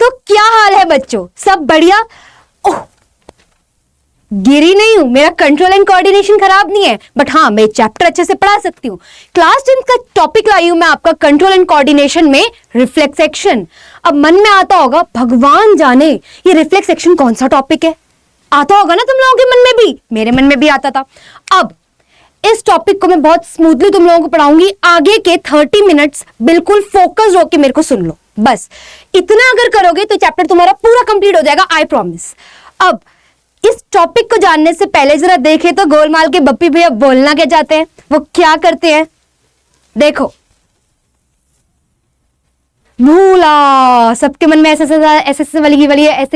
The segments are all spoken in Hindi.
तो क्या हाल है बच्चों, सब बढ़िया? ओह, गिरी नहीं हूं, मेरा कंट्रोल एंड कोऑर्डिनेशन खराब नहीं है, बट हाँ मैं चैप्टर अच्छे से पढ़ा सकती हूँ। क्लास 10 का टॉपिक लाई हूं मैं आपका कंट्रोल एंड कोऑर्डिनेशन में रिफ्लेक्स एक्शन। अब मन में आता होगा भगवान जाने ये रिफ्लेक्स एक्शन कौन सा टॉपिक है, आता होगा ना तुम लोगों के मन में भी, मेरे मन में भी आता था। अब इस टॉपिक को मैं बहुत स्मूथली तुम लोगों को पढ़ाऊंगी, आगे के 30 मिनट्स बिल्कुल फोकस होकर मेरे को सुन लो, बस इतना अगर करोगे तो चैप्टर तुम्हारा पूरा कंप्लीट हो जाएगा, आई प्रॉमिस। अब इस टॉपिक को जानने से पहले जरा देखें तो गोलमाल के बप्पी भैया बोलना क्या चाहते हैं, वो क्या करते हैं, देखो। भूला, सबके मन में ऐसे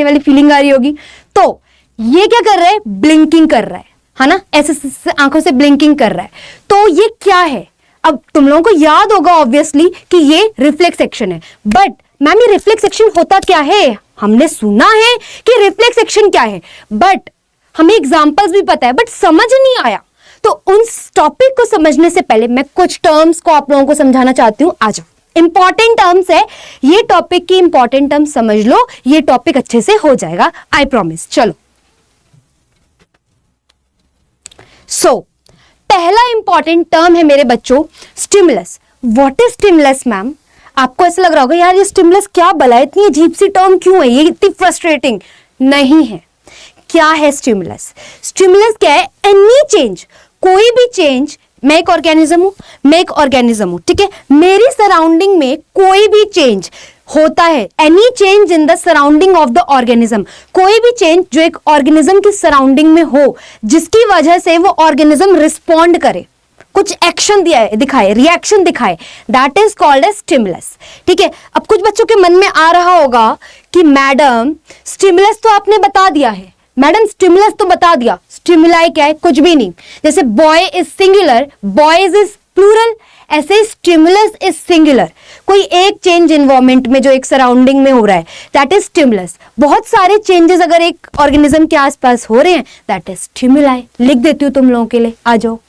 वाली फीलिंग आ रही होगी। तो ये क्या कर रहा है, ब्लिंकिंग कर रहा है ना, ऐसे आंखों से ब्लिंकिंग कर रहा है। तो ये क्या है, अब तुम लोगों को याद होगा ऑब्वियसली कि ये रिफ्लेक्स एक्शन है, बट मैम ये रिफ्लेक्स एक्शन होता क्या है, हमने सुना है कि रिफ्लेक्स एक्शन क्या है, बट हमें एग्जांपल्स भी पता है, बट समझ नहीं आया। तो उन टॉपिक को समझने से पहले मैं कुछ टर्म्स को आप लोगों को समझाना चाहती हूं। आ जाओ, इंपॉर्टेंट टर्म्स है ये, टॉपिक की इंपॉर्टेंट टर्म्स समझ लो, ये टॉपिक अच्छे से हो जाएगा, आई प्रॉमिस। चलो पहला इंपॉर्टेंट टर्म है मेरे बच्चों, stimulus. What is stimulus ma'am? आपको ऐसा लग रहा होगा यार ये स्टिमुलस क्या भला, इतनी अजीब सी टर्म क्यों है, ये इतनी फ्रस्ट्रेटिंग नहीं है। क्या है स्टिमुलस? स्टिमुलस क्या है, एनी चेंज, कोई भी चेंज। मैं एक ऑर्गेनिज्म हूं, ठीक है, मेरी सराउंडिंग में कोई भी चेंज होता है, any change in the surrounding of the organism, कोई भी चेंज जो एक ऑर्गेनिज्म की सराउंडिंग में हो, जिसकी वजह से वो ऑर्गेनिज्म रिस्पॉन्ड करे, कुछ एक्शन दिखाए, रिएक्शन दिखाए, that is called as stimulus. ठीक है, अब कुछ बच्चों के मन में आ रहा होगा कि मैडम स्टिमुलस तो आपने बता दिया है, मैडम स्टिमुलस तो बता दिया, स्टिमुलाई क्या है, कुछ भी नहीं। जैसे boy is singular, boys is plural, ऐसे स्टिमुलस इज सिंगुलर, कोई एक चेंज इन्वायरमेंट में जो एक सराउंडिंग में हो रहा है, दैट इज स्टिमुलस। बहुत सारे चेंजेस अगर एक ऑर्गेनिज्म के आसपास हो रहे हैं, दैट इज स्टिमुलाई। लिख देती हूं तुम लोगों के लिए, आ जाओ।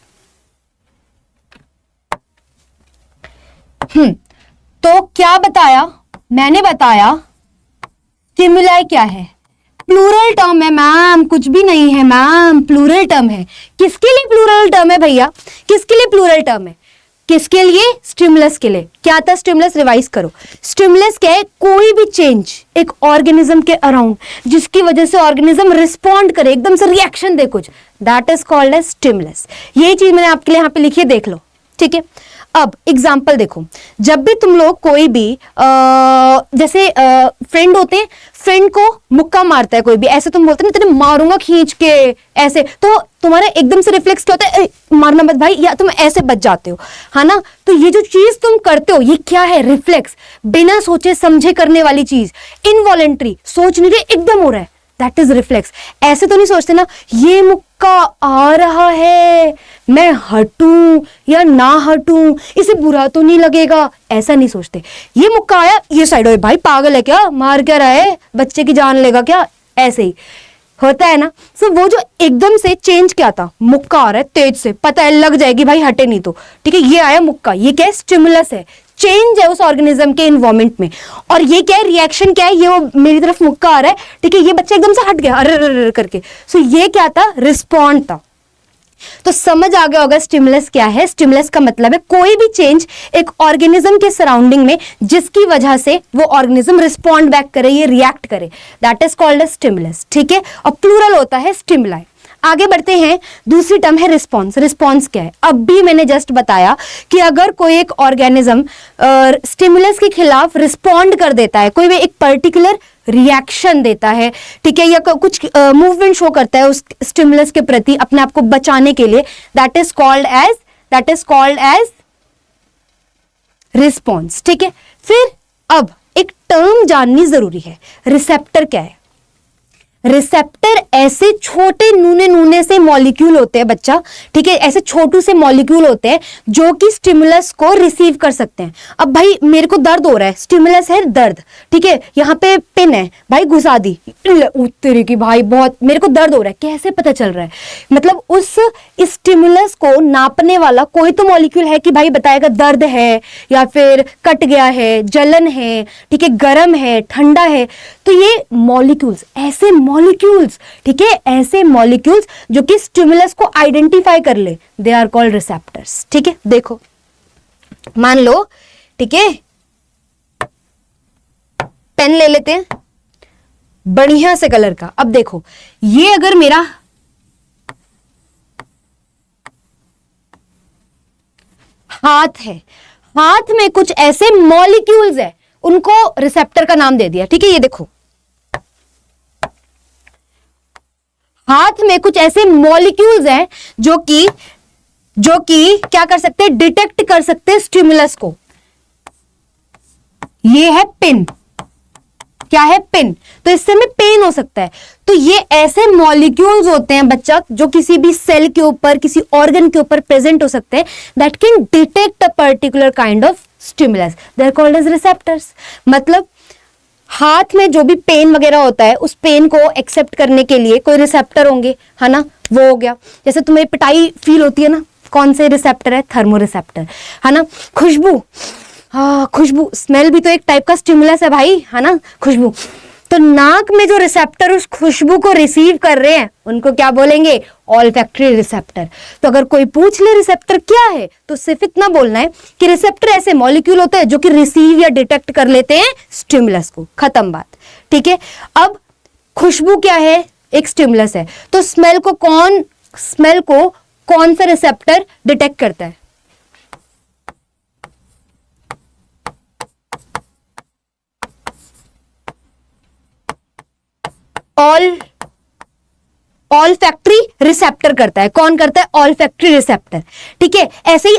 तो क्या बताया मैंने, बताया स्टिमुलाई क्या है, प्लूरल टर्म है मैम, कुछ भी नहीं है मैम, प्लूरल टर्म है। किसके लिए प्लूरल टर्म है भैया, किसके लिए प्लूरल टर्म है, किसके लिए, स्टिमुलस के लिए। क्या था स्टिमुलस, रिवाइज करो। स्टिमुलस क्या है, कोई भी चेंज एक ऑर्गेनिज्म के अराउंड जिसकी वजह से ऑर्गेनिज्म रिस्पॉन्ड करे, एकदम से रिएक्शन दे कुछ, that is called as stimulus. यही चीज मैंने आपके लिए यहाँ पे लिखी है, देख लो, ठीक है। अब एग्जाम्पल देखो, जब भी तुम लोग कोई भी जैसे फ्रेंड होते हैं, फ्रेंड को मुक्का मारता है कोई भी, ऐसे तुम बोलते हैं ना तेरे मारूंगा खींच के, ऐसे, तो तुम्हारा एकदम से रिफ्लेक्स क्या होता है, मारना मत भाई, या तुम ऐसे बच जाते हो, है ना। तो ये जो चीज तुम करते हो, ये क्या है, रिफ्लेक्स, बिना सोचे समझे करने वाली चीज, इनवॉलेंट्री, सोच नहीं रहे एकदम हो रहा है, दैट इज रिफ्लेक्स। ऐसे तो नहीं सोचते ना, ये मुक्का आ रहा है, मैं हटूं या ना हटूं, इसे बुरा तो नहीं लगेगा, ऐसा नहीं सोचते। ये मुक्का आया, ये साइड हो, भाई पागल है क्या, मार क्या रहा है, बच्चे की जान लेगा क्या, ऐसे ही होता है ना। सो वो जो एकदम से चेंज क्या था, मुक्का आ रहा है तेज से, पता है लग जाएगी भाई, हटे नहीं तो, ठीक है, ये आया मुक्का, ये क्या है, स्टिमुलस है, चेंज है उस ऑर्गेनिज्म के इन्वायरमेंट में। और ये क्या है, रिएक्शन क्या है, ये वो मेरी तरफ मुक्का आ रहा है, ठीक है, ये बच्चा एकदम से हट गया अरे करके, सो ये क्या था, रिस्पॉन्ड था। तो समझ आ गया होगा स्टिमुलस क्या है। स्टिमुलस का मतलब है कोई भी चेंज एक ऑर्गेनिज्म के सराउंडिंग में जिसकी वजह से वो ऑर्गेनिज्म रिस्पॉन्ड बैक करे, ये रिएक्ट करे, that is called as stimulus. ठीक है, और प्लूरल होता है स्टिमुलाई। आगे बढ़ते हैं, दूसरी टर्म है रिस्पॉन्स। रिस्पॉन्स क्या है, अब भी मैंने जस्ट बताया कि अगर कोई एक ऑर्गेनिज्म स्टिमुलस के खिलाफ रिस्पॉन्ड कर देता है, कोई भी एक पर्टिकुलर रिएक्शन देता है, ठीक है, या कुछ मूवमेंट शो करता है उस स्टिमुलस के प्रति अपने आप को बचाने के लिए, that is called as response. ठीक है, फिर अब एक टर्म जाननी जरूरी है, रिसेप्टर क्या है। रिसेप्टर ऐसे छोटे नूने नूने से मॉलिक्यूल होते हैं बच्चा, ठीक है, ऐसे छोटू से मॉलिक्यूल होते हैं जो कि स्टिमुलस को रिसीव कर सकते हैं। अब भाई मेरे को दर्द हो रहा है, स्टिमुलस है दर्द, ठीक है, यहाँ पे पिन है भाई, घुसा दी, तेरे की भाई बहुत मेरे को दर्द हो रहा है, कैसे पता चल रहा है? मतलब उस स्टिमुलस को नापने वाला कोई तो मॉलिक्यूल है कि भाई बताएगा दर्द है या फिर कट गया है, जलन है, ठीक है, गर्म है, ठंडा है। तो ये मॉलिक्यूल्स, ऐसे मॉलिक्यूल्स, ठीक है, ऐसे मॉलिक्यूल्स जो कि स्टिमुलस को आइडेंटिफाई कर ले, दे आर कॉल्ड रिसेप्टर्स। ठीक है, देखो मान लो, ठीक है, पेन ले लेते हैं बढ़िया से कलर का। अब देखो ये अगर मेरा हाथ है, हाथ में कुछ ऐसे मॉलिक्यूल्स है, उनको रिसेप्टर का नाम दे दिया। ठीक है, ये देखो हाथ में कुछ ऐसे मॉलिक्यूल्स हैं जो कि क्या कर सकते हैं, डिटेक्ट कर सकते हैं स्टिमुलस को। ये है पिन, क्या है, पिन, तो इससे में पेन हो सकता है। तो ये ऐसे मॉलिक्यूल्स होते हैं बच्चा जो किसी भी सेल के ऊपर, किसी ऑर्गन के ऊपर प्रेजेंट हो सकते हैं, that can detect a particular kind of stimulus, they are called as receptors. मतलब हाथ में जो भी पेन वगैरह होता है, उस पेन को एक्सेप्ट करने के लिए कोई रिसेप्टर होंगे, है ना, वो हो गया। जैसे तुम्हें पिटाई फील होती है ना, कौन से रिसेप्टर है, थर्मो रिसेप्टर, है ना। खुशबू, हाँ खुशबू, स्मेल भी तो एक टाइप का स्टिमुलस है भाई, है ना, खुशबू। तो नाक में जो रिसेप्टर उस खुशबू को रिसीव कर रहे हैं उनको क्या बोलेंगे, ऑल्फैक्टरी रिसेप्टर। तो अगर कोई पूछ ले रिसेप्टर क्या है, तो सिर्फ इतना बोलना है कि रिसेप्टर ऐसे मॉलिक्यूल होते हैं जो कि रिसीव या डिटेक्ट कर लेते हैं स्टिमुलस को, खत्म बात। ठीक है, अब खुशबू क्या है, एक स्टिमुलस है, तो स्मेल को कौन सा रिसेप्टर डिटेक्ट करता है, ऑल्फैक्टरी रिसेप्टर करता है। कौन करता है, ऑल्फैक्टरी रिसेप्टर। ठीक है, ऐसे ही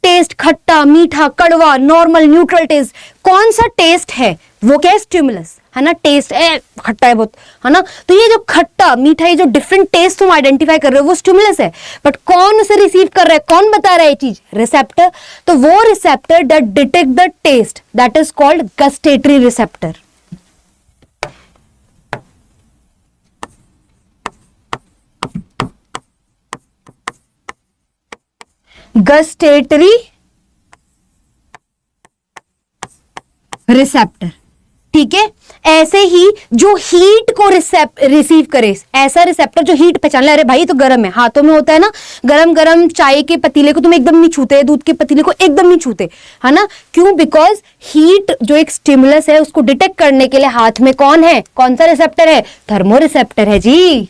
टेस्ट, खट्टा, मीठा, कड़वा, नॉर्मल, न्यूट्रल टेस्ट, कौन सा टेस्ट है वो क्या है, स्टिमुलस, है ना। टेस्ट है, खट्टा है बहुत, है ना, तो ये जो खट्टा मीठा, ये जो डिफरेंट टेस्ट तुम आइडेंटिफाई कर रहे हो वो स्टिमुलस है। बट कौन उसे रिसीव कर रहा है, कौन बता रहा है ये चीज, रिसेप्टर। तो वो receptor that detect the taste, that is called gustatory receptor. Gustatory receptor. ठीक है, ऐसे ही जो हीट को रिसीव करे, ऐसा रिसेप्टर जो हीट पहचान ले, अरे भाई तो गर्म है, हाथों में होता है ना, गरम गरम चाय के पतीले को तुम एकदम नहीं छूते, दूध के पतीले को एकदम नहीं छूते, है ना, क्यों, बिकॉज हीट जो एक स्टिमुलस है उसको डिटेक्ट करने के लिए हाथ में कौन है, कौन सा रिसेप्टर है, थर्मो रिसेप्टर है जी।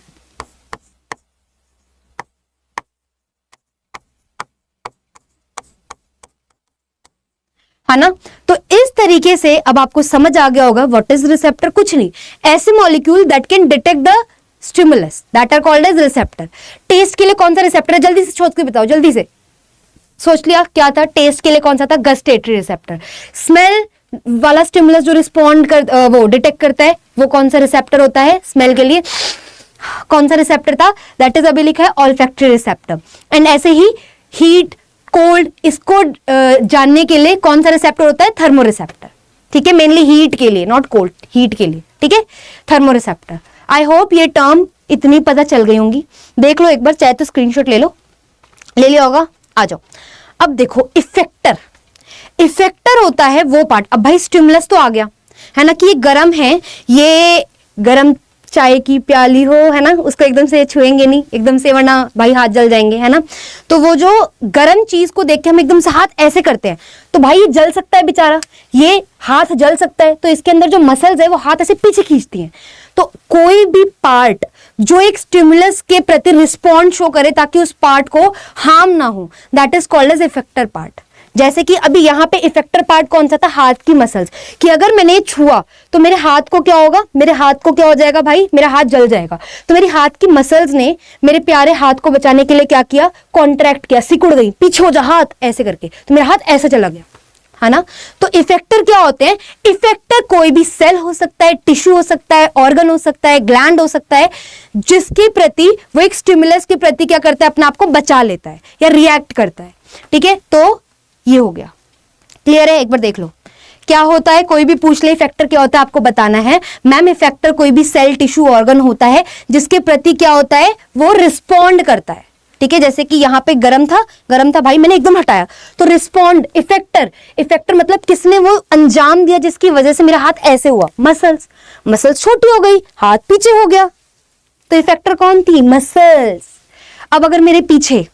है ना। तो इस तरीके से अब आपको समझ आ गया होगा व्हाट इज रिसेप्टर। कुछ नहीं, ऐसे molecule that can detect the stimulus that are called as receptor. Taste के लिए कौन सा रिसेप्टर है, जल्दी से सोच के बताओ, जल्दी से सोच लिया क्या था, टेस्ट के लिए कौन सा था, गस्टेटरी रिसेप्टर। स्मेल वाला स्टिमुलस जो रिस्पॉन्ड कर वो डिटेक्ट करता है, वो कौन सा रिसेप्टर होता है स्मेल के लिए, कौन सा रिसेप्टर था, दैट इज अभी लिखा है ऑल्फैक्टरी रिसेप्टर। एंड ऐसे ही हीट, कोल्ड, इसको जानने के लिए कौन सा रिसेप्टर होता है, थर्मो रिसेप्टर। ठीक है, मेनली हीट के लिए, नॉट कोल्ड, हीट के लिए। ठीक है, थर्मो रिसेप्टर। आई होप ये टर्म इतनी पता चल गई होंगी। देख लो एक बार, चाहे तो स्क्रीनशॉट ले लो, ले लिया होगा, आ जाओ। अब देखो इफेक्टर। इफेक्टर होता है वो पार्ट, अब भाई स्टिमुलस तो आ गया है ना, कि ये गर्म है, ये गर्म चाय की प्याली हो, है ना, उसको एकदम से छुएंगे नहीं एकदम से, वरना भाई हाथ जल जाएंगे, है ना। तो वो जो गर्म चीज को देख के हम एकदम से हाथ ऐसे करते हैं, तो भाई ये जल सकता है बेचारा, ये हाथ जल सकता है, तो इसके अंदर जो मसल्स है वो हाथ ऐसे पीछे खींचती हैं। तो कोई भी पार्ट जो एक स्टिमुलस के प्रति रिस्पॉन्ड शो करे ताकि उस पार्ट को हार्म ना हो, that is called as effector part. जैसे कि अभी यहाँ पे इफेक्टर पार्ट कौन सा था, हाथ की मसल्स, कि अगर मैंने छुआ तो मेरे हाथ को क्या होगा, मेरे हाथ को क्या हो जाएगा भाई, मेरा हाथ जल जाएगा। तो मेरी हाथ की मसल्स ने मेरे प्यारे हाथ को बचाने के लिए क्या किया, कॉन्ट्रैक्ट किया, सिकुड़ गई, पीछे हो जा हाथ, ऐसे करके, तो मेरा हाथ ऐसे चला गया, है ना। तो इफेक्टर क्या होते हैं? इफेक्टर कोई भी सेल हो सकता है, टिश्यू हो सकता है, ऑर्गन हो सकता है, ग्लैंड हो सकता है, जिसके प्रति वो एक स्टिमुलस के प्रति क्या करता है? अपने आप को बचा लेता है या रिएक्ट करता है। ठीक है, तो ये हो गया। क्लियर है? एक बार देख लो क्या होता है। कोई भी पूछ ले इफेक्टर क्या होता है, आपको बताना है। मैम इफेक्टर कोई भी सेल, टिश्यू, ऑर्गन होता है जिसके प्रति क्या होता है? वो रिस्पॉन्ड करता है। ठीक है, जैसे कि यहाँ पे गरम था भाई, मैंने एकदम हटाया तो रिस्पॉन्ड। इफेक्टर मतलब किसने वो अंजाम दिया जिसकी वजह से मेरा हाथ ऐसे हुआ? मसल्स छोटी हो गई, हाथ पीछे हो गया, तो इफेक्टर कौन थी? मसल्स। अब अगर मेरे पीछे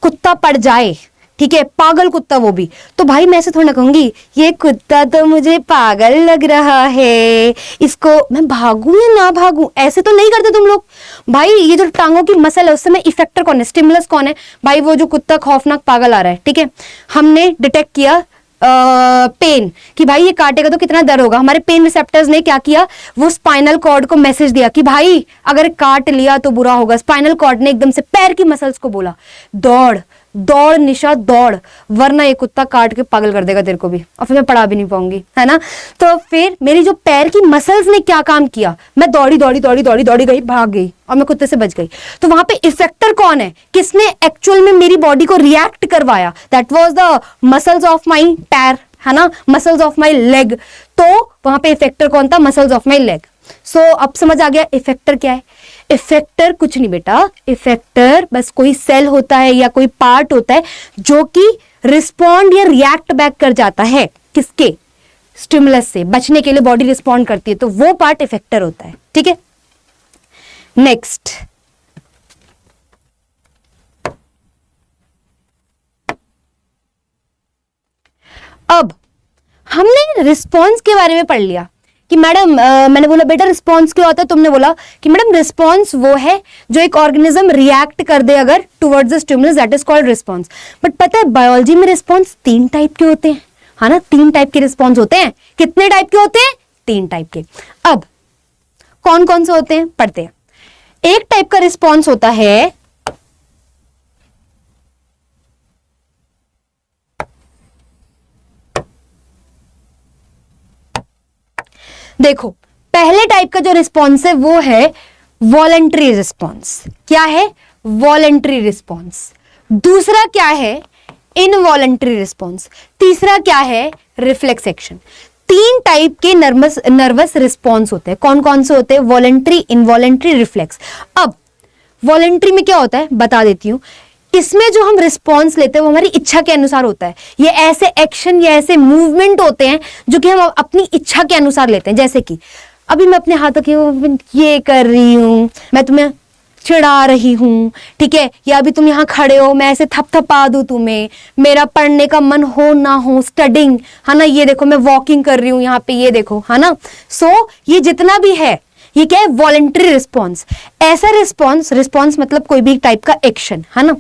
कुत्ता पड़ जाए, ठीक है, पागल कुत्ता वो भी, तो भाई मैं ऐसे थोड़ा ना कहूंगी ये कुत्ता तो मुझे पागल लग रहा है, इसको मैं भागूं या ना भागूं, ऐसे तो नहीं करते तुम लोग। भाई ये जो टांगों की मसल है उससे में इफेक्टर कौन है? स्टिमुलस कौन है? भाई वो जो कुत्ता खौफनाक पागल आ रहा है, ठीक है, हमने डिटेक्ट किया पेन कि भाई ये काटेगा तो कितना दर्द होगा। हमारे पेन रिसेप्टर्स ने क्या किया? वो स्पाइनल कॉर्ड को मैसेज दिया कि भाई अगर काट लिया तो बुरा होगा। स्पाइनल कॉर्ड ने एकदम से पैर की मसल्स को बोला दौड़ दौड़ निशा दौड़, वरना ये कुत्ता काट के पागल कर देगा तेरे को भी, और फिर मैं पढ़ा भी नहीं पाऊंगी, है ना। तो फिर मेरी जो पैर की मसल्स ने क्या काम किया? मैं दौड़ी गई, भाग गई और मैं कुत्ते से बच गई। तो वहां पे इफेक्टर कौन है? किसने एक्चुअल में मेरी बॉडी को रिएक्ट करवाया? That was the muscles of माई पैर, है ना, मसल्स ऑफ माई लेग। तो वहां पे इफेक्टर कौन था? Muscles of my leg. So अब समझ आ गया इफेक्टर क्या है। इफेक्टर कुछ नहीं बेटा, इफेक्टर बस कोई सेल होता है या कोई पार्ट होता है जो कि रिस्पॉन्ड या रिएक्ट बैक कर जाता है। किसके? स्टिमुलस से। बचने के लिए बॉडी रिस्पॉन्ड करती है, तो वो पार्ट इफेक्टर होता है। ठीक है, नेक्स्ट अब हमने रिस्पॉन्स के बारे में पढ़ लिया कि मैडम मैंने बोला बेटा रिस्पॉन्स क्या होता है, तुमने बोला कि मैडम रिस्पॉन्स वो है जो एक ऑर्गेनिज्म रिएक्ट कर दे अगर towards the stimulus, that is called response. But पता है बायोलॉजी में रिस्पॉन्स 3 टाइप के होते हैं, है ना। 3 टाइप के रिस्पॉन्स होते हैं। कितने टाइप के होते हैं? 3 टाइप के। अब कौन कौन से होते हैं पढ़ते हैं। एक टाइप का रिस्पॉन्स होता है देखो, पहले टाइप का जो रिस्पॉन्स है वो है वॉलंटरी रिस्पॉन्स। क्या है? Voluntary response. दूसरा क्या है? Involuntary response. तीसरा क्या है? Reflex action. 3 टाइप के नर्वस रिस्पॉन्स होते हैं। कौन कौन से होते हैं? Voluntary, involuntary, reflex. अब वॉलंटरी में क्या होता है बता देती हूं। इसमें जो हम रिस्पॉन्स लेते हैं वो हमारी इच्छा के अनुसार होता है। ये ऐसे एक्शन या ऐसे मूवमेंट होते हैं जो कि हम अपनी इच्छा के अनुसार लेते हैं। जैसे कि अभी मैं अपने हाथों की ये कर रही हूं, मैं तुम्हें चिढ़ा रही हूं, ठीक है, या अभी तुम यहाँ खड़े हो, मैं ऐसे थपथपा दूं तुम्हें, मेरा पढ़ने का मन हो ना हो, स्टडिंग, है ना, ये देखो मैं वॉकिंग कर रही हूं यहाँ पे, ये देखो, है ना। सो ये जितना भी है ये क्या है? Voluntary response. ऐसा रिस्पॉन्स मतलब कोई भी टाइप का एक्शन, है ना।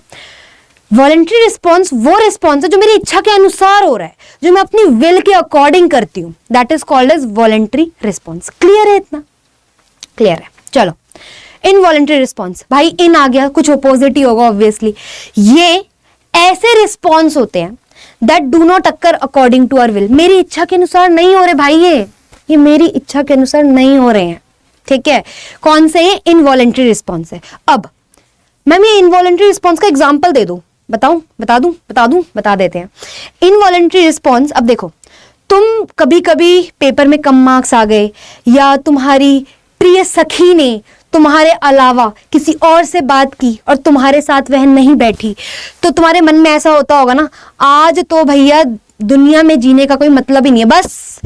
वॉलंटरी रिस्पॉन्स वो रिस्पॉन्स है जो मेरी इच्छा के अनुसार हो रहा है, जो मैं अपनी विल के अकॉर्डिंग करती हूं, that is called as voluntary response. Clear है? इतना क्लियर है? चलो इनवॉलंटरी रिस्पॉन्स। भाई इन आ गया, कुछ अपोजिट ही होगा ऑब्वियसली। ये ऐसे रिस्पॉन्स होते हैं that do not occur according to our will. मेरी इच्छा के अनुसार नहीं हो रहे भाई, ये मेरी इच्छा के अनुसार नहीं हो रहे हैं, ठीक है। कौन से? ये इनवॉलंटरी रिस्पॉन्स है। अब मैम ये इनवॉलंटरी रिस्पॉन्स का एग्जांपल दे दो, बताऊं? बता देते हैं। इनवॉलंटरी रिस्पॉन्स, अब देखो तुम कभी कभी पेपर में कम मार्क्स आ गए, या तुम्हारी प्रिय सखी ने तुम्हारे अलावा किसी और से बात की और तुम्हारे साथ वह नहीं बैठी, तो तुम्हारे मन में ऐसा होता होगा ना, आज तो भैया दुनिया में जीने का कोई मतलब ही नहीं है। बस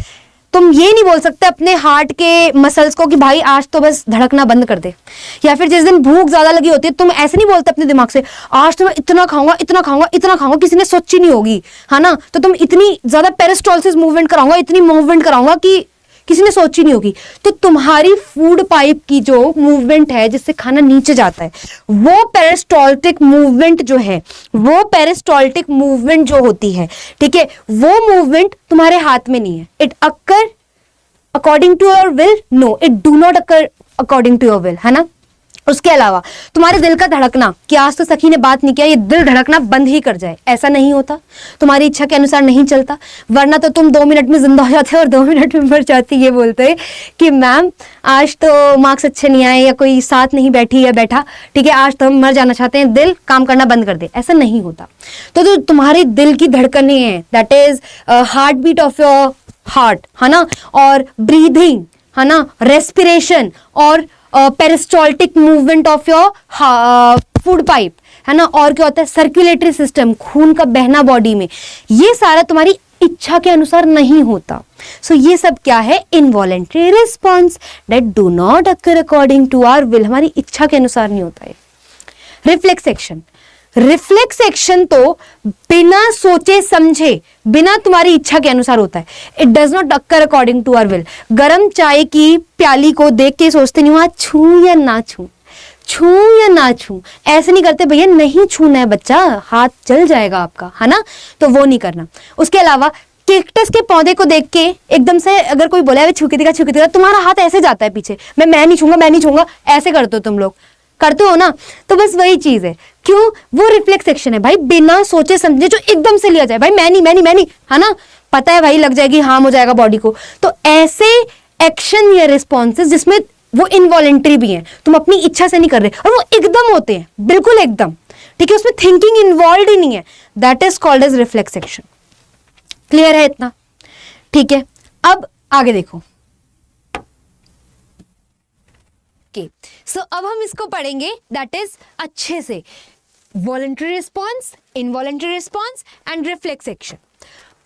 तुम ये नहीं बोल सकते अपने हार्ट के मसल्स को कि भाई आज तो बस धड़कना बंद कर दे। या फिर जिस दिन भूख ज्यादा लगी होती है तुम ऐसे नहीं बोलते अपने दिमाग से आज तो मैं इतना खाऊंगा, किसी ने सोची नहीं होगी, है ना। तो तुम इतनी ज्यादा पेरिस्टोलिसिस मूवमेंट कराऊंगा, इतनी मूवमेंट कराऊंगा कि किसी ने सोची नहीं होगी। तो तुम्हारी फूड पाइप की जो मूवमेंट है जिससे खाना नीचे जाता है, वो पेरिस्टोल्टिक मूवमेंट जो है, वो पेरिस्टोल्टिक मूवमेंट जो होती है, ठीक है, वो मूवमेंट तुम्हारे हाथ में नहीं है। It occur according to your will? No, it do not occur according to your will, है ना। उसके अलावा तुम्हारे दिल का धड़कना, कि आज तो सखी ने बात नहीं किया, ये दिल धड़कना बंद ही कर जाए, ऐसा नहीं होता, तुम्हारी इच्छा के अनुसार नहीं चलता, वरना तो तुम 2 मिनट में जिंदा हो जाते और 2 मिनट में मर जाती। ये बोलते कि मैम आज तो मार्क्स अच्छे नहीं आए या कोई साथ नहीं बैठी या बैठा, ठीक है, आज तो हम मर जाना चाहते हैं, दिल काम करना बंद कर दे, ऐसा नहीं होता। तो जो तुम्हारे दिल की धड़कनें हैं, that is heart beat of your heart, है ना, और ब्रीदिंग, है ना, रेस्पिरेशन और peristaltic movement of your food pipe, है ना, और क्या होता है सर्कुलेटरी सिस्टम, खून का बहना बॉडी में, ये सारा तुम्हारी इच्छा के अनुसार नहीं होता। सो ये सब क्या है, involuntary response that do not occur according to our will, हमारी इच्छा के अनुसार नहीं होता है। रिफ्लेक्स एक्शन, रिफ्लेक्स एक्शन तो बिना सोचे समझे, बिना तुम्हारी इच्छा के अनुसार होता है। It does not occur according to our will. गर्म चाय की प्याली को देख के सोचते नहीं, वहां छू या ना छू, छू या ना छू, ऐसे नहीं करते भैया, नहीं छूना है बच्चा, हाथ जल जाएगा आपका, है ना, तो वो नहीं करना। उसके अलावा कैक्टस के पौधे को देख के एकदम से अगर कोई बोला है छू के दिखा, तुम्हारा हाथ ऐसे जाता है पीछे, मैं नहीं छूंगा, मैं नहीं छूंगा, ऐसे करते हो तुम लोग, करते हो ना, तो बस वही चीज है। क्यों? वो रिफ्लेक्स एक्शन है भाई, बिना सोचे समझे जो एकदम से लिया जाए, भाई मैं नहीं, है ना, पता है भाई लग जाएगी, हार्म हो जाएगा बॉडी को, तो ऐसे एक्शन या रिस्पॉन्सेस जिसमें वो इनवॉलेंट्री भी है, तुम अपनी इच्छा से नहीं कर रहे और वो एकदम होते हैं, बिल्कुल एकदम, ठीक है, उसमें थिंकिंग इन्वॉल्व ही नहीं है, that is called as reflex action. Clear है इतना? ठीक है, अब आगे देखो। सो अब हम इसको पढ़ेंगे, दैट इज अच्छे से, voluntary response, involuntary response and reflex action.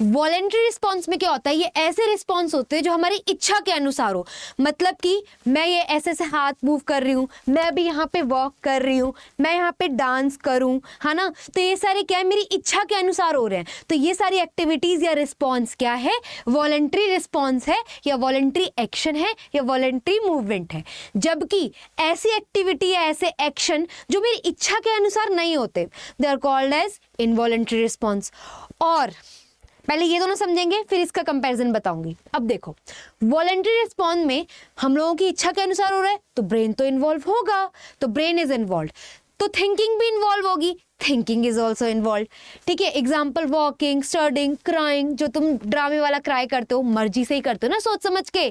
Voluntary response में क्या होता है, ये ऐसे रिस्पॉन्स होते हैं जो हमारी इच्छा के अनुसार हो, मतलब कि मैं ये ऐसे से हाथ मूव कर रही हूँ, मैं अभी यहाँ पे वॉक कर रही हूँ, मैं यहाँ पे डांस करूँ, है ना, तो ये सारे क्या है, मेरी इच्छा के अनुसार हो रहे हैं, तो ये सारी एक्टिविटीज या रिस्पॉन्स क्या है, वॉलेंट्री रिस्पॉन्स है या वॉलेंट्री एक्शन है या वॉलेंट्री मूवमेंट है। जबकि ऐसी एक्टिविटी या ऐसे एक्शन जो मेरी इच्छा के अनुसार नहीं होते, they are called as involuntary response. और पहले ये दोनों समझेंगे, फिर इसका कंपैरिजन बताऊंगी। अब देखो, वॉलेंट्री रिस्पॉन्स में हम लोगों की इच्छा के अनुसार हो रहा है, तो ब्रेन तो इन्वॉल्व होगा, तो ब्रेन इज इन्वॉल्व, तो थिंकिंग भी इन्वॉल्व होगी, थिंकिंग इज ऑल्सो इन्वॉल्व, ठीक है। एग्जाम्पल, वॉकिंग, स्टडिंग, क्राइंग, जो तुम ड्रामे वाला क्राई करते हो, मर्जी से ही करते हो ना, सोच समझ के,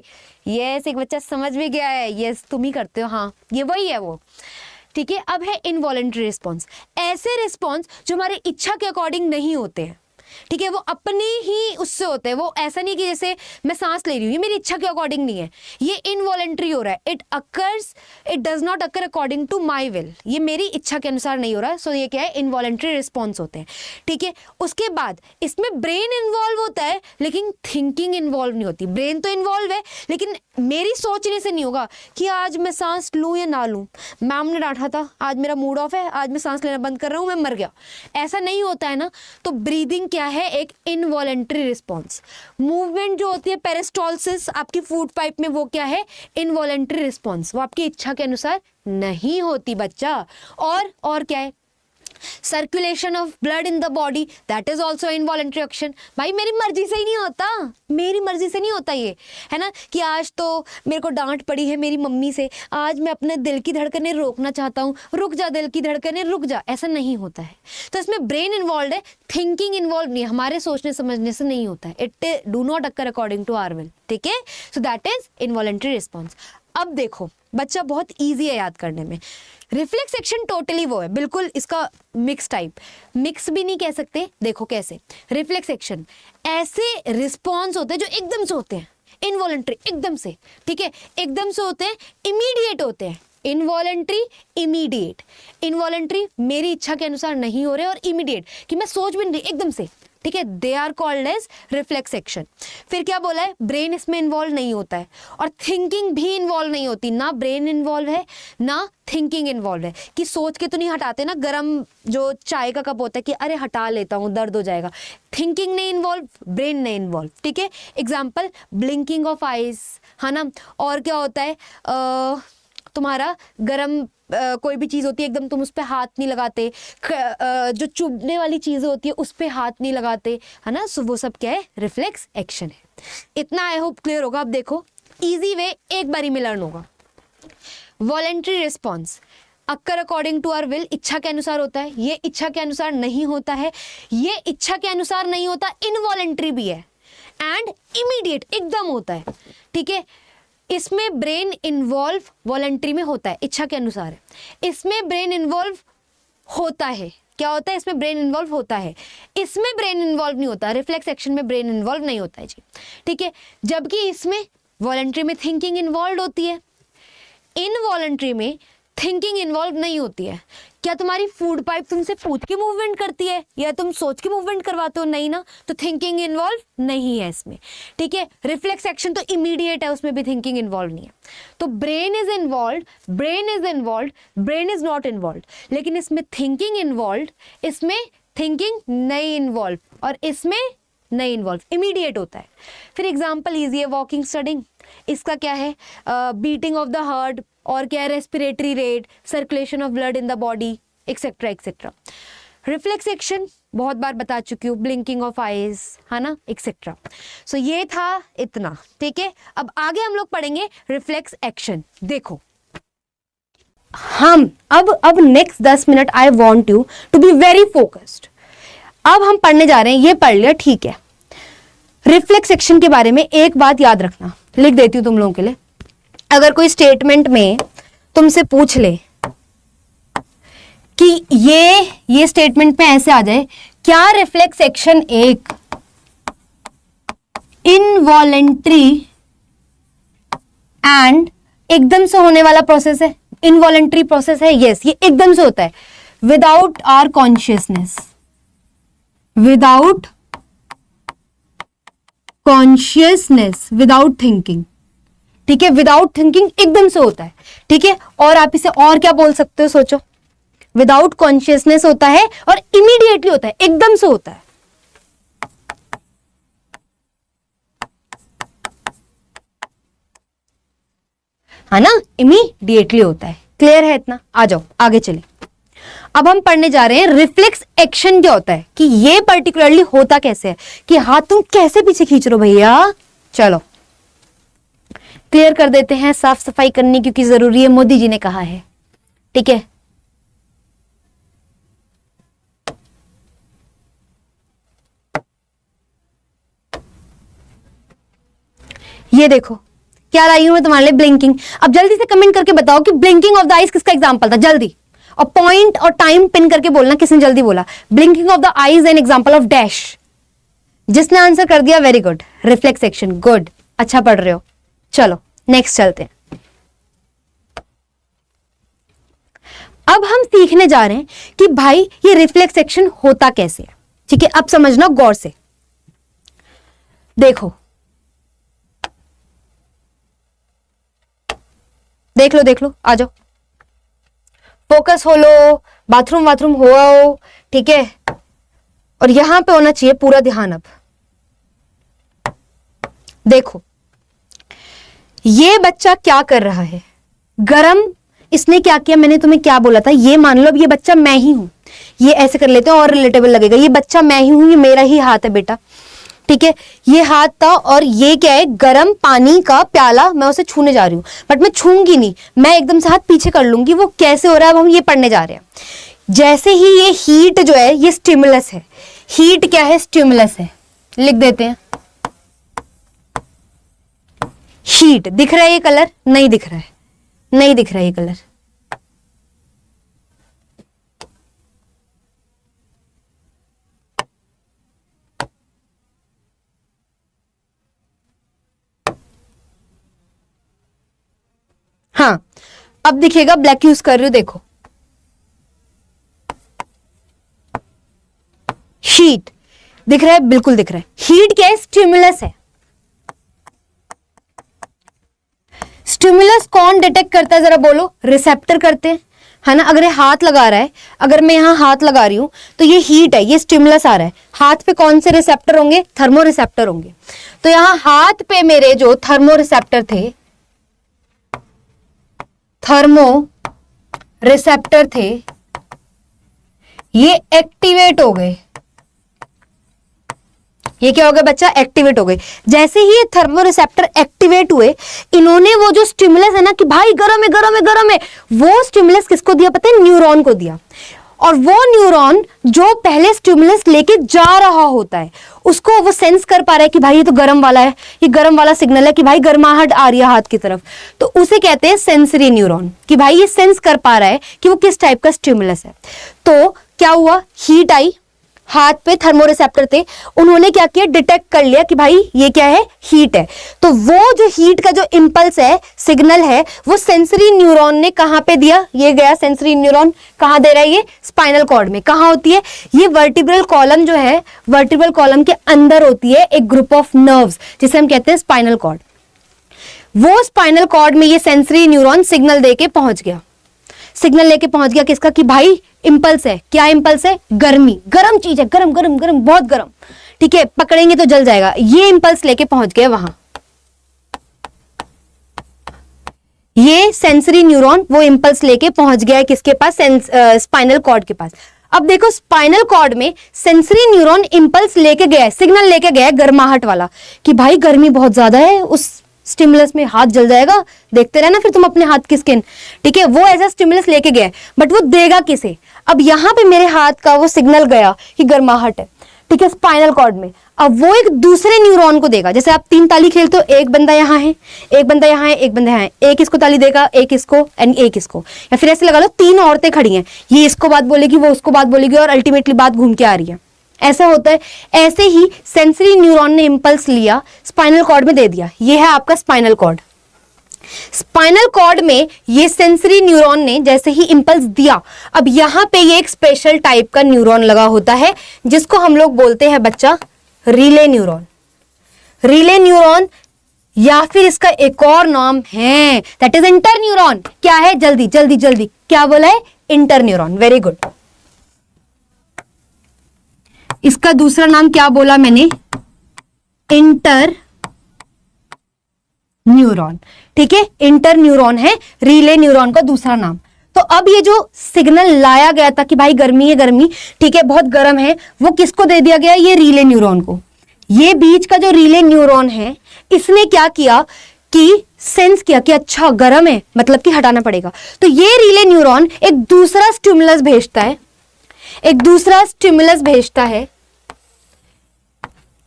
यस एक बच्चा समझ भी गया है, यस तुम ही करते हो, हाँ ये वही है वो, ठीक है। अब है इनवॉलेंट्री रिस्पॉन्स, ऐसे रिस्पॉन्स जो हमारी इच्छा के अकॉर्डिंग नहीं होते हैं, ठीक है, वो अपने ही उससे होते हैं, वो ऐसा नहीं कि जैसे मैं सांस ले रही हूँ, ये मेरी इच्छा के अकॉर्डिंग नहीं है, ये इनवॉलेंट्री हो रहा है, it does not occur according to my will, ये मेरी इच्छा के अनुसार नहीं हो रहा है, सो ये क्या है, इनवॉलेंट्री रिस्पॉन्स होते हैं, ठीक है। उसके बाद इसमें ब्रेन इन्वॉल्व होता है लेकिन थिंकिंग इन्वॉल्व नहीं होती, ब्रेन तो इन्वॉल्व है लेकिन मेरी सोचने से नहीं होगा कि आज मैं सांस लूँ या ना लूँ, मैम ने डांटा था, आज मेरा मूड ऑफ है, आज मैं सांस लेना बंद कर रहा हूँ, मैं मर गया, ऐसा नहीं होता है ना। तो ब्रीदिंग क्या है, एक इनवॉलेंट्री रिस्पॉन्स। मूवमेंट जो होती है पेरिस्टोल्सिस आपकी फूड पाइप में, वो क्या है, इनवॉलेंट्री रिस्पॉन्स, वो आपकी इच्छा के अनुसार नहीं होती बच्चा। और क्या है, circulation of blood in the body, that is also involuntary action. भाई मेरी मर्जी से ही नहीं होता, मेरी मर्जी से नहीं होता ये, है ना, कि आज तो मेरे को डांट पड़ी है मेरी मम्मी से, आज मैं अपने दिल की धड़कनें रोकना चाहता हूँ, रुक जा दिल की धड़कनें रुक जा, ऐसा नहीं होता है। तो इसमें ब्रेन इन्वॉल्व है, थिंकिंग इन्वॉल्व नहीं है, हमारे सोचने समझने से नहीं होता है, it do not occur according to our will, ठीक है। So that is involuntary response. अब देखो बच्चा, बहुत ईजी है याद करने में, रिफ्लेक्स एक्शन टोटली वो है, बिल्कुल इसका मिक्स टाइप, मिक्स भी नहीं कह सकते, देखो कैसे। रिफ्लेक्स एक्शन ऐसे रिस्पॉन्स होते हैं जो एकदम से होते हैं, इनवॉलेंट्री एकदम से, ठीक है, एकदम से होते हैं, इमीडिएट होते हैं। इनवॉलेंट्री, इमीडिएट, इनवॉलेंट्री मेरी इच्छा के अनुसार नहीं हो रहे, और इमीडिएट कि मैं सोच भी नहीं एकदम से, ठीक है, they are called as reflex action. फिर क्या बोला है, ब्रेन इसमें इन्वॉल्व नहीं होता है, और थिंकिंग भी इन्वॉल्व नहीं होती, ना ब्रेन इन्वॉल्व है ना थिंकिंग इन्वॉल्व है, कि सोच के तो नहीं हटाते ना, गरम जो चाय का कप होता है कि अरे हटा लेता हूँ दर्द हो जाएगा, थिंकिंग नहीं इन्वॉल्व, ब्रेन नहीं इन्वॉल्व, ठीक है। एग्जाम्पल, ब्लिंकिंग ऑफ आइज, है ना, और क्या होता है, तुम्हारा गरम कोई भी चीज़ होती है, एकदम तुम उस पर हाथ नहीं लगाते, जो चुभने वाली चीज़ें होती है उस पर हाथ नहीं लगाते, है ना, सो वो सब क्या है, रिफ्लेक्स एक्शन है। इतना आई होप क्लियर होगा। अब देखो, इजी वे एक बारी में लर्न होगा। Voluntary response occur according to our will, इच्छा के अनुसार होता है, ये इच्छा के अनुसार नहीं होता है, ये इच्छा के अनुसार नहीं होता, इनवॉलेंट्री भी है, एंड इमीडिएट एकदम होता है, ठीक है। इसमें ब्रेन इन्वॉल्व वॉलेंट्री में होता है, इच्छा के अनुसार है, इसमें ब्रेन इन्वॉल्व होता है, क्या होता है इसमें ब्रेन इन्वॉल्व होता है, इसमें ब्रेन इन्वॉल्व नहीं होता, रिफ्लेक्स एक्शन में ब्रेन इन्वॉल्व नहीं होता है जी, ठीक है। जबकि इसमें वॉलेंट्री में थिंकिंग इन्वॉल्व होती है, इनवॉलेंट्री में थिंकिंग इन्वॉल्व नहीं होती है। क्या तुम्हारी फूड पाइप तुमसे पूछ के मूवमेंट करती है या तुम सोच के मूवमेंट करवाते हो? नहीं ना, तो थिंकिंग इन्वॉल्व नहीं है इसमें, ठीक है। रिफ्लेक्स एक्शन तो इमीडिएट है, उसमें भी थिंकिंग इन्वॉल्व नहीं है। तो brain is involve, brain is involve, brain is not involve, लेकिन इसमें थिंकिंग इन्वॉल्व, इसमें थिंकिंग नहीं इन्वॉल्व, और इसमें नहीं इन्वॉल्व, इमीडिएट होता है। फिर एग्जाम्पल ईजी है, वॉकिंग स्टडिंग, इसका क्या है, बीटिंग ऑफ द हार्ट, और क्या है, respiratory rate, circulation of blood in the body, etcetera etcetera. Reflex action बहुत बार बता चुकी हूँ, ब्लिंकिंग ऑफ आईज, है ना, एक्सेट्रा। सो ये था इतना, ठीक है। अब आगे हम लोग पढ़ेंगे रिफ्लेक्स एक्शन। देखो हम अब next 10 minute I want you to be very focused. अब हम पढ़ने जा रहे हैं, ये पढ़ लिया, ठीक है। रिफ्लेक्स एक्शन के बारे में एक बात याद रखना, लिख देती हूं तुम लोगों के लिए। अगर कोई स्टेटमेंट में तुमसे पूछ ले कि ये स्टेटमेंट में ऐसे आ जाए, क्या रिफ्लेक्स एक्शन एक इनवॉलेंट्री एंड एकदम से होने वाला प्रोसेस है, इनवॉलेंट्री प्रोसेस है? यस, ये एकदम से होता है, without our consciousness, without consciousness, without thinking, ठीक है। विदाउट थिंकिंग एकदम से होता है, ठीक है। और आप इसे और क्या बोल सकते हो, सोचो। विदाउट कॉन्शियसनेस होता है और इमीडिएटली होता है, एकदम से होता है। है ना, इमीडिएटली होता है। क्लियर है इतना? आ जाओ आगे चले। अब हम पढ़ने जा रहे हैं रिफ्लेक्स एक्शन क्या होता है, कि ये पर्टिकुलरली होता कैसे है, कि हाथ तुम कैसे पीछे खींच रहे हो भैया। चलो क्लियर कर देते हैं, साफ सफाई करनी क्योंकि जरूरी है, मोदी जी ने कहा है, ठीक है। ये देखो क्या लाई हूं मैं तुम्हारे लिए, ब्लिंकिंग। अब जल्दी से कमेंट करके बताओ कि ब्लिंकिंग ऑफ द आईज किसका एग्जांपल था, जल्दी। और पॉइंट और टाइम पिन करके बोलना किसने जल्दी बोला। Blinking of the eyes an example of dash. जिसने आंसर कर दिया very good, reflex action, good, अच्छा पढ़ रहे हो। चलो नेक्स्ट चलते हैं। अब हम सीखने जा रहे हैं कि भाई ये रिफ्लेक्स एक्शन होता कैसे है, ठीक है। अब समझना गौर से, देखो देख लो, आ जाओ, फोकस हो लो, बाथरूम हो आओ, ठीक है। और यहां पे होना चाहिए पूरा ध्यान। अब देखो ये बच्चा क्या कर रहा है, गरम, इसने क्या किया, मैंने तुम्हें क्या बोला था, ये मान लो अब ये बच्चा मैं ही हूं, ये ऐसे कर लेते हैं और रिलेटेबल लगेगा, ये बच्चा मैं ही हूं, ये मेरा ही हाथ है बेटा, ठीक है। ये हाथ था और ये क्या है, गरम पानी का प्याला, मैं उसे छूने जा रही हूं, बट मैं छूंगी नहीं, मैं एकदम से हाथ पीछे कर लूंगी। वो कैसे हो रहा है, अब हम ये पढ़ने जा रहे हैं। जैसे ही ये हीट जो है, ये स्टिमुलस है, हीट क्या है, स्टिमुलस है, लिख देते हैं हीट। दिख रहा है ये कलर, नहीं दिख रहा है, नहीं दिख रहा है ये कलर, हाँ अब दिखेगा, ब्लैक यूज कर रही हूं, देखो हीट दिख रहा है, बिल्कुल दिख रहा है। हीट क्या है, स्टिमुलस है। स्टिमुलस कौन डिटेक्ट करता है, जरा बोलो, रिसेप्टर करते हैं, है ना। अगर ये हाथ लगा रहा है, अगर मैं यहां हाथ लगा रही हूं तो ये हीट है, ये स्टिमुलस आ रहा है, हाथ पे कौन से रिसेप्टर होंगे, थर्मो रिसेप्टर होंगे। तो यहां हाथ पे मेरे जो थर्मो रिसेप्टर थे, थर्मो रिसेप्टर थे, ये एक्टिवेट हो गए, ये क्या हो गया बच्चा, एक्टिवेट हो गए। जैसे ही ये थर्मो रिसेप्टर एक्टिवेट हुए, इन्होंने वो जो स्टिमुलस है ना कि भाई गरम है गरम है गरम है, वो स्टिमुलस किसको दिया पता है, न्यूरॉन को दिया। और वो न्यूरॉन जो पहले स्टिमुलस लेके जा रहा होता है, उसको वो सेंस कर पा रहा है कि भाई ये तो गर्म वाला है, ये गर्म वाला सिग्नल है कि भाई गर्माहट आ रही है हाथ की तरफ, तो उसे कहते हैं सेंसरी न्यूरॉन, कि भाई ये सेंस कर पा रहा है कि वो किस टाइप का स्टिमुलस है। तो क्या हुआ, हीट आई, हाथ पे थर्मोरिसेप्टर थे, उन्होंने क्या किया, डिटेक्ट कर लिया कि भाई ये क्या है, हीट है। तो वो जो हीट का जो इंपल्स है, सिग्नल है, वो सेंसरी न्यूरॉन ने कहां पे दिया, ये गया सेंसरी न्यूरॉन, कहां दे रहा है, ये स्पाइनल कॉर्ड में। कहां होती है ये, वर्टिब्रल कॉलम जो है, वर्टिब्रल कॉलम के अंदर होती है एक ग्रुप ऑफ नर्व्स, जिसे हम कहते हैं स्पाइनल कॉर्ड। वो स्पाइनल कॉर्ड में ये सेंसरी न्यूरॉन सिग्नल देके पहुंच गया, सिग्नल लेके पहुंच गया किसका, कि भाई इंपल्स है, क्या इंपल्स है, गर्मी, गर्म चीज है, गरम गरम गरम, बहुत गरम, ठीक है, पकड़ेंगे तो जल जाएगा, ये इंपल्स लेके पहुंच गया वहां। ये सेंसरी न्यूरॉन वो इंपल्स लेके पहुंच गया है किसके पास, स्पाइनल कॉर्ड के पास। अब देखो स्पाइनल कॉर्ड में सेंसरी न्यूरॉन इंपल्स लेके गया है, सिग्नल लेके गया है गर्माहट वाला, कि भाई गर्मी बहुत ज्यादा है, उस स्टिमुलस में हाथ जल जाएगा, देखते रहना फिर तुम अपने हाथ की स्किन, ठीक है, वो ऐसा स्टिमुलस लेके गया है, बट वो देगा किसे, अब यहां पे मेरे हाथ का वो सिग्नल गया कि गर्माहट है, ठीक है, स्पाइनल कॉर्ड में, अब वो एक दूसरे न्यूरॉन को देगा। जैसे आप 3 ताली खेलते हो, एक बंदा यहाँ है, एक बंदा यहाँ है, एक बंदा यहाँ है, एक इसको ताली देगा, एक इसको एंड एक इसको, या फिर ऐसे लगा लो 3 औरतें खड़ी हैं, ये इसको बात बोलेगी, वो उसको बात बोलेगी, और अल्टीमेटली बात घूम के आ रही है, ऐसा होता है। ऐसे ही सेंसरी न्यूरॉन ने इंपल्स लिया, स्पाइनल कॉर्ड में दे दिया, ये है आपका स्पाइनल कॉर्ड। स्पाइनल कॉर्ड में ये सेंसरी न्यूरॉन ने जैसे ही इंपल्स दिया, अब यहां पे ये एक स्पेशल टाइप का न्यूरॉन लगा होता है, जिसको हम लोग बोलते हैं बच्चा रिले न्यूरॉन। रिले न्यूरॉन, या फिर इसका एक और नाम है, दैट इज इंटर न्यूरॉन। क्या है, जल्दी जल्दी जल्दी, क्या बोला है, इंटर न्यूरॉन, वेरी गुड। इसका दूसरा नाम क्या बोला मैंने, इंटर न्यूरॉन, ठीक है, इंटर न्यूरॉन है रिले न्यूरॉन का दूसरा नाम। तो अब ये जो सिग्नल लाया गया था कि भाई गर्मी है गर्मी, ठीक है, बहुत गर्म है, वो किसको दे दिया गया, ये रिले न्यूरॉन को। ये बीच का जो रिले न्यूरॉन है, इसने क्या किया कि सेंस किया कि अच्छा गर्म है, मतलब कि हटाना पड़ेगा। तो ये रिले न्यूरॉन एक दूसरा स्टिमुलस भेजता है, एक दूसरा स्टिमुलस भेजता है,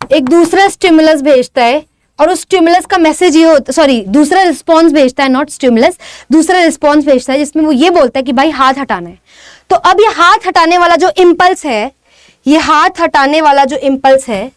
एक दूसरा स्टिमुलस भेजता है, और उस स्टिमुलस का मैसेज ये होता, सॉरी दूसरा रिस्पॉन्स भेजता है, नॉट स्टिमुलस, दूसरा रिस्पॉन्स भेजता है, जिसमें वो ये बोलता है कि भाई हाथ हटाना है। तो अब ये हाथ हटाने वाला जो इंपल्स है, ये हाथ हटाने वाला जो इंपल्स है,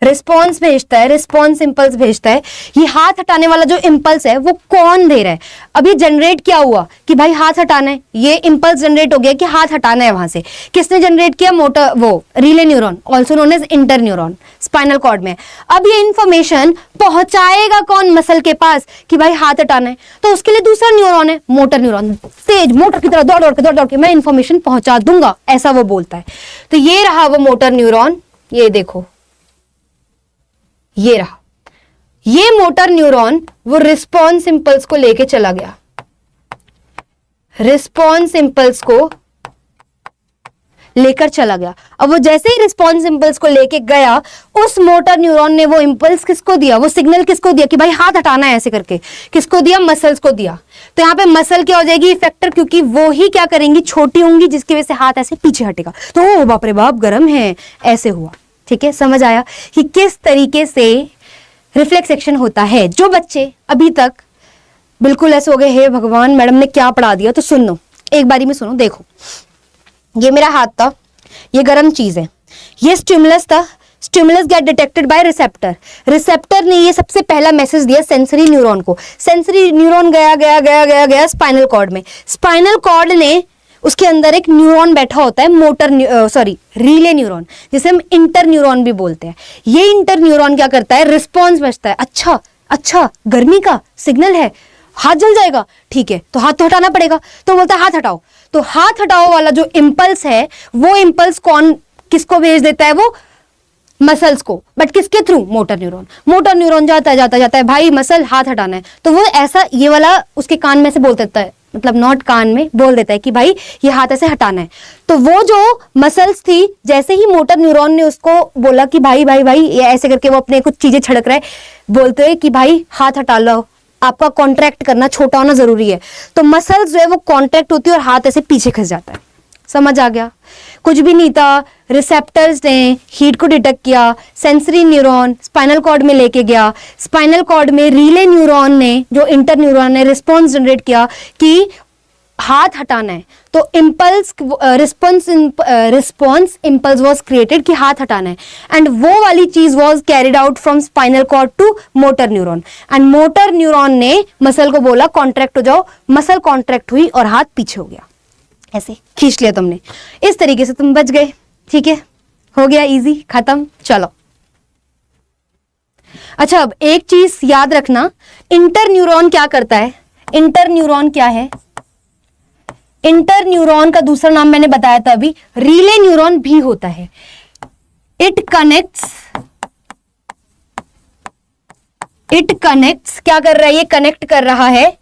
रिस्पॉन्स भेजता है, रिस्पॉन्स इंपल्स भेजता है। ये हाथ हटाने वाला जो इंपल्स है, वो कौन दे रहा है, अभी जनरेट क्या हुआ कि भाई हाथ हटाना है, ये इंपल्स जनरेट हो गया कि हाथ हटाना है वहां से। किसने जनरेट किया, मोटर, वो relay neuron, also known as inter neuron, spinal cord में। अब ये इंफॉर्मेशन पहुंचाएगा कौन, मसल के पास, कि भाई हाथ हटाना है, तो उसके लिए दूसरा न्यूरॉन है, मोटर न्यूरॉन, तेज मोटर की तरह दौड़ दौड़ के मैं इंफॉर्मेशन पहुंचा दूंगा, ऐसा वो बोलता है। तो ये रहा वो मोटर न्यूरॉन, ये देखो, ये रहा, ये मोटर न्यूरॉन वो रिस्पॉन्स इंपल्स को लेके चला गया, रिस्पॉन्स इंपल्स को लेकर चला गया। अब वो जैसे ही रिस्पॉन्स इंपल्स को लेके गया, उस मोटर न्यूरॉन ने वो इंपल्स किसको दिया, वो सिग्नल किसको दिया कि भाई हाथ हटाना है, ऐसे करके किसको दिया, मसल्स को दिया। तो यहाँ पे मसल क्या हो जाएगी, इफेक्टर, क्योंकि वो ही क्या करेंगी, छोटी होंगी, जिसकी वजह से हाथ ऐसे पीछे हटेगा, तो ओ बाप रे बाप गर्म है, ऐसे हुआ। ठीक है, समझ आया कि किस तरीके से रिफ्लेक्स एक्शन होता है। जो बच्चे अभी तक बिल्कुल ऐसे हो गए, हे भगवान मैडम ने क्या पढ़ा दिया, तो सुन लो, एक बारी में सुनो। देखो, ये मेरा हाथ था, ये गर्म चीज है, ये स्टिमुलस था, stimulus get detected by receptor, receptor ने ये सबसे पहला मैसेज दिया सेंसरी न्यूरॉन को, सेंसरी न्यूरॉन गया गया गया गया गया स्पाइनल कॉर्ड में, स्पाइनल कॉर्ड ने, उसके अंदर एक न्यूरॉन बैठा होता है, मोटर रिले न्यूरॉन, जिसे हम इंटर न्यूरॉन भी बोलते हैं। ये इंटर न्यूरॉन क्या करता है, रिस्पॉन्स भेजता है, अच्छा अच्छा गर्मी का सिग्नल है, हाथ जल जाएगा, ठीक है, तो हाथ तो हटाना पड़ेगा, तो बोलता है हाथ हटाओ। तो हाथ हटाओ वाला जो इंपल्स है, वो इंपल्स कौन किसको भेज देता है, वो मसल्स को, बट किसके through, motor neuron. Motor neuron जाता है जाता जाता है, भाई मसल हाथ हटाना है, तो वो ऐसा ये वाला उसके कान में से बोल देता है, मतलब नॉट कान में, बोल देता है कि भाई ये हाथ ऐसे हटाना है। तो वो जो मसल्स थी, जैसे ही मोटर न्यूरॉन ने उसको बोला कि भाई भाई भाई, ये ऐसे करके वो अपने कुछ चीजें छिड़क रहा है, बोलते हैं कि भाई हाथ हटा लो, आपका कॉन्ट्रैक्ट करना, छोटा होना जरूरी है। तो मसल्स जो है वो कॉन्ट्रैक्ट होती है और हाथ ऐसे पीछे खस जाता है। समझ आ गया? कुछ भी नहीं था, रिसेप्टर्स ने हीट को डिटेक्ट किया, सेंसरी न्यूरॉन स्पाइनल कॉर्ड में लेके गया, स्पाइनल कॉर्ड में रिले न्यूरॉन ने, जो इंटर न्यूरॉन ने रिस्पॉन्स जनरेट किया कि हाथ हटाना है। तो impulse response impulse was created कि हाथ हटाना है, एंड वो वाली चीज was carried out from spinal cord to motor neuron, and motor neuron ने मसल को बोला कॉन्ट्रैक्ट हो जाओ, मसल कॉन्ट्रैक्ट हुई और हाथ पीछे हो गया, ऐसे खींच लिया तुमने। इस तरीके से तुम बच गए। ठीक है, हो गया इजी, खत्म। चलो अच्छा, अब एक चीज याद रखना, इंटर न्यूरॉन क्या करता है? इंटर न्यूरॉन क्या है? इंटर न्यूरॉन का दूसरा नाम मैंने बताया था अभी, रिले न्यूरॉन भी होता है। इट कनेक्ट्स क्या कर रहा है? ये कनेक्ट कर रहा है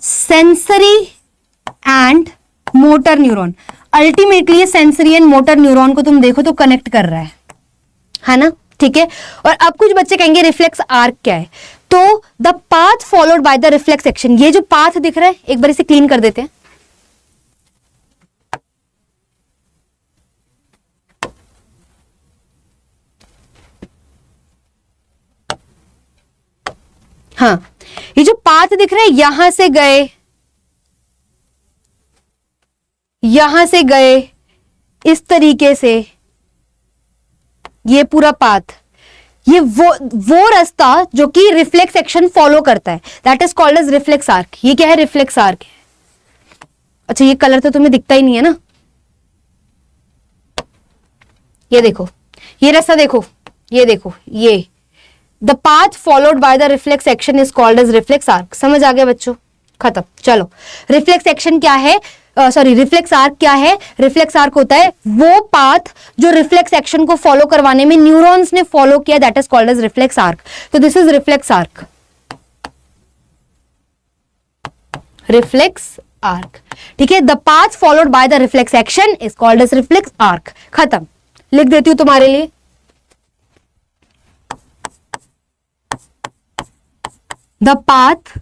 sensory and motor neuron. Ultimately ये सेंसरी एंड मोटर न्यूरॉन को तुम देखो तो कनेक्ट कर रहा है ना? ठीक है। और अब कुछ बच्चे कहेंगे रिफ्लेक्स आर्क क्या है? तो the path followed by the reflex action, ये जो पाथ दिख रहा है एक बार इसे क्लीन कर देते हैं। हाँ, ये जो पाथ दिख रहा है, यहां से गए इस तरीके से, ये पूरा पाथ, ये वो रास्ता जो कि रिफ्लेक्स एक्शन फॉलो करता है, that is called as reflex arc. ये क्या है? रिफ्लेक्स आर्क है। अच्छा, ये कलर तो तुम्हें दिखता ही नहीं है ना? ये देखो, ये रास्ता देखो, ये the path followed by the reflex action is called as reflex arc. समझ आ गया बच्चों? खत्म। चलो, रिफ्लेक्स एक्शन क्या है? रिफ्लेक्स आर्क क्या है? रिफ्लेक्स आर्क होता है वो पाथ जो रिफ्लेक्स एक्शन को फॉलो करवाने में न्यूरॉन्स ने फॉलो किया, that is called as reflex arc. तो this is reflex arc. Reflex arc, ठीक है। The path followed by the reflex action is called as reflex arc. खत्म। लिख देती हूं तुम्हारे लिए, the path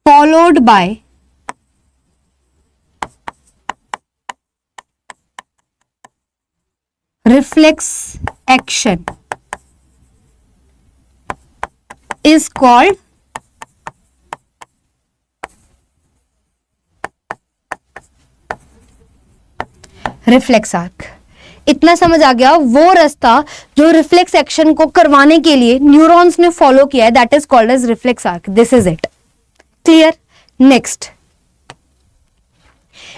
followed by reflex action is called reflex arc. इतना समझ आ गया? वो रास्ता जो रिफ्लेक्स एक्शन को करवाने के लिए न्यूरॉन्स ने फॉलो किया है, that is called as reflex arc. This is it. Clear? Next,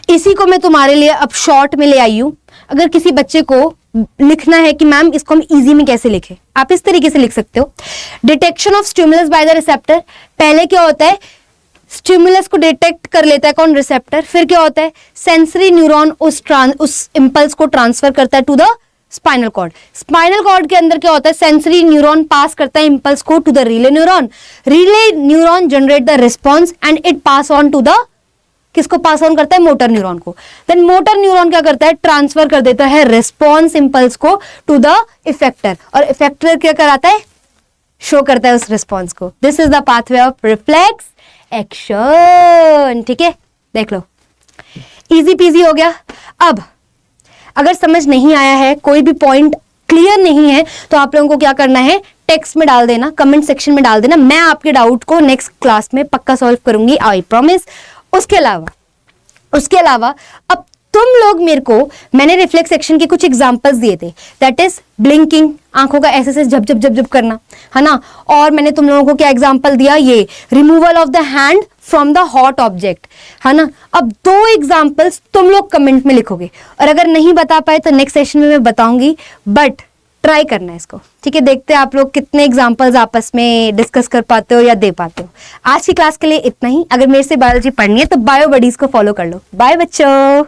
इसी को मैं तुम्हारे लिए अब शॉर्ट में ले आई हूं। अगर किसी बच्चे को लिखना है कि मैम इसको हम इजी में कैसे लिखें, आप इस तरीके से लिख सकते हो। Detection of stimulus by the receptor. पहले क्या होता है? स्टिमुलस को डिटेक्ट कर लेता है कौन? रिसेप्टर। फिर क्या होता है? सेंसरी न्यूरॉन उस इंपल्स को ट्रांसफर करता है to the spinal cord. Spinal cord के अंदर क्या होता है? सेंसरी न्यूरॉन पास करता है इंपल्स को to the relay neuron. Relay neuron generate the response and it pass on to the, किसको पास ऑन करता है? मोटर न्यूरॉन को। देन मोटर न्यूरॉन क्या करता है? ट्रांसफर कर देता है रिस्पॉन्स इंपल्स को टू द इफेक्टर, और इफेक्टर क्या कराता है? शो करता है उस रिस्पॉन्स को। This is the pathway of reflex action. ठीक है, देख लो, इजी पीजी हो गया। अब अगर समझ नहीं आया है, कोई भी पॉइंट क्लियर नहीं है, तो आप लोगों को क्या करना है? टेक्स्ट में डाल देना, कमेंट सेक्शन में डाल देना। मैं आपके डाउट को नेक्स्ट क्लास में पक्का सॉल्व करूंगी, आई प्रॉमिस। उसके अलावा अब तुम लोग मेरे को, मैंने रिफ्लेक्स एक्शन के कुछ एग्जांपल्स दिए थे, दैट इज ब्लिंकिंग, आंखों का ऐसे झप झप झप झप करना, है ना। और मैंने तुम लोगों को क्या एग्जांपल दिया? ये removal of the hand from the hot object, है ना। अब 2 एग्जांपल्स तुम लोग कमेंट में लिखोगे, और अगर नहीं बता पाए तो नेक्स्ट सेशन में मैं बताऊंगी, बट ट्राई करना है इसको। ठीक है, देखते हैं आप लोग कितने एग्जांपल्स आपस में डिस्कस कर पाते हो या दे पाते हो। आज की क्लास के लिए इतना ही। अगर मेरे से बायोलॉजी पढ़नी है तो बायो बडीज को फॉलो कर लो। बाय बच्चों।